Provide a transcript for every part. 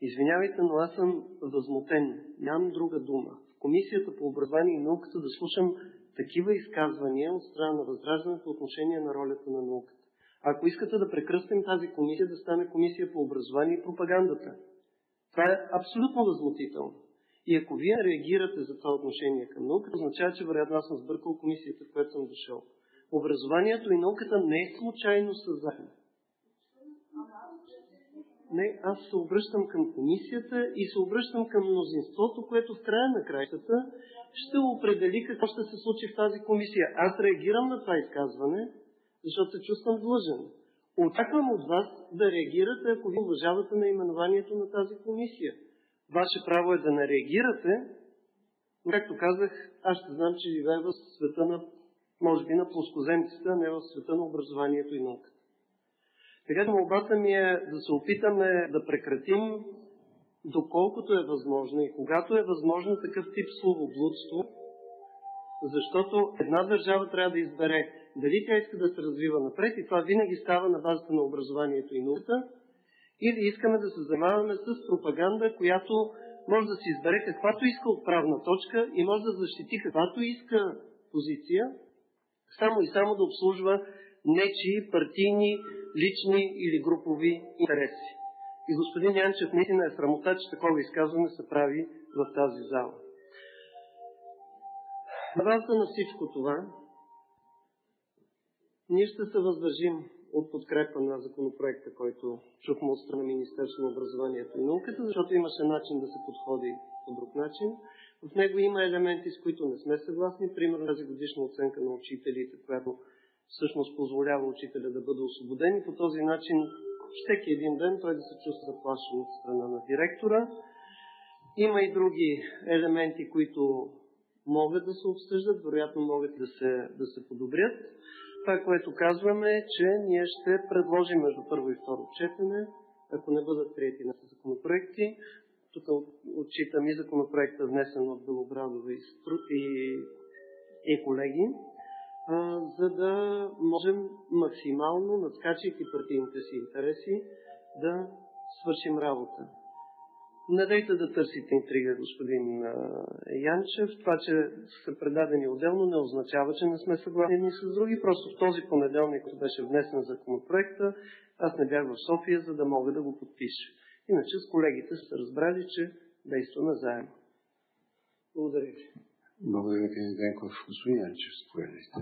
Извинявайте, но аз съм възмутен. Нямам друга дума. В Комисията по образование и науката да слушам такива изказвания от страна на Възраждане по отношение на ролята на науката. Ако искате да прекръстим тази комисия, да стане Комисия по образование и пропагандата. Това е абсолютно възмутително. И ако вие реагирате за това отношение към науката, означава, че вероятно аз съм сбъркал комисията, в която съм дошъл. Образованието и науката не е случайно са заедно. Не, аз се обръщам към комисията и се обръщам към мнозинството, което в края на краищата ще определи какво ще се случи в тази комисия. Аз реагирам на това изказване, защото се чувствам длъжен. Очаквам от вас да реагирате, ако ви уважавате наименованието на тази комисия. Ваше право е да не реагирате, но, както казах, аз ще знам, че живея в света на, може би, на плоскоземците, а не в света на образованието и науката. Така че молбата ми е да се опитаме да прекратим, доколкото е възможно и когато е възможно, такъв тип словоблудство, защото една държава трябва да избере дали тя иска да се развива напред и това винаги става на базата на образованието и науката, или искаме да се занимаваме с пропаганда, която може да си избере каквато иска отправна точка и може да защити каквато иска позиция, само и само да обслужва нечии партийни, лични или групови интереси. И господин Янчев, наистина е срамота, че такова изказване се прави в тази зала. На базата на всичко това, ние ще се въздържим от подкрепа на законопроекта, който чухме от страна Министерството на образованието и науката, защото имаше начин да се подходи по друг начин. В него има елементи, с които не сме съгласни. Примерно тази годишна оценка на учителите, която всъщност позволява учителя да бъде освободен и по този начин всеки един ден той да се чувства заплашен от страна на директора. Има и други елементи, които могат да се обсъждат, вероятно могат да се подобрят. Това, което казваме е, че ние ще предложим между първо и второ четене, ако не бъдат приети на законопроекти. Тук отчитам и законопроекта, внесен от Белобрадова и колеги, за да можем максимално, надскачайки партийните си интереси, да свършим работа. Не дайте да търсите интрига, господин Янчев. Това, че са предадени отделно, не означава, че не сме съгласни едни с други. Просто в този понеделник, който беше внесен законопроекта, аз не бях в София, за да мога да го подпиша. Иначе с колегите са разбрали, че действаме заедно. Благодаря ви. Благодаря, господин Денков. Господин Янчев, заповядайте.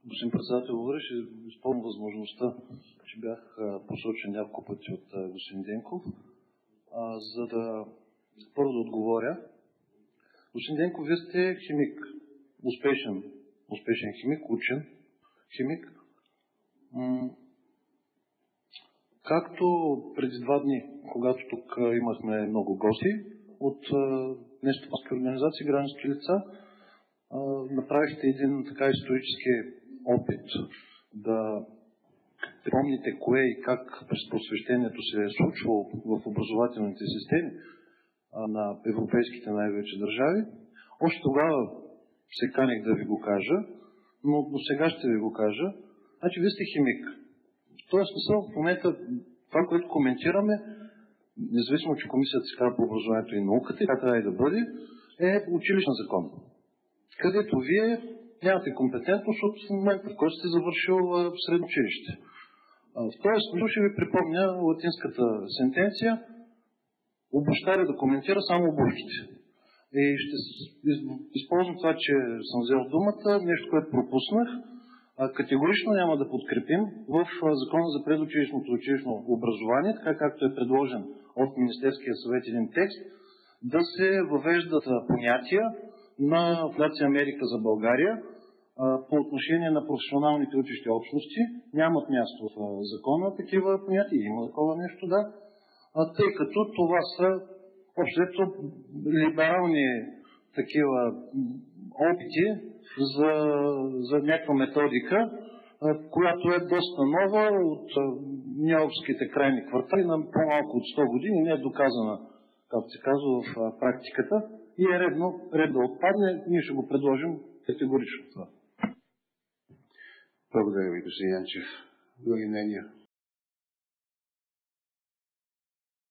Господин председател, благодаря, ще използвам възможността, че бях посочен няколко пъти от господин Денков, за да първо да отговоря. Господин Денков, вие сте химик, успешен химик, учен химик. Както преди 2 дни, когато тук имахме много гости от нестопански организации, граждански лица, направихте един така исторически опит да припомните кое и как през просвещението се е случвало в образователните системи на европейските най-вече държави. Още тогава се канех да ви го кажа, но сега ще ви го кажа. Значи, вие сте химик. В този смисъл, в момента това, което коментираме, независимо, че комисията се казва по образованието и науката, и как трябва и да бъде, е училищен закон. Където вие нямате компетентност от момента, в който сте завършил средно училище. В този смисъл ще ви припомня латинската сентенция: обощаря да коментира само обувките. И ще използвам това, че съм взел думата, нещо, което пропуснах. Категорично няма да подкрепим в Закона за предучилищното и училищно образование, така както е предложен от Министерския съвет един текст, да се въвеждат понятия на Фондация Америка за България по отношение на професионалните учещи общности. Нямат място в закона такива понятия, има такова нещо, да, тъй като това са общо либерални такива опити за някаква методика, която е доста нова от необските крайни квартали на по-малко от 100 години, не е доказана, както се казва, в практиката и е редно да отпадне. Ние ще го предложим категорично това. Благодаря ви, господин Янчев. Други мнения?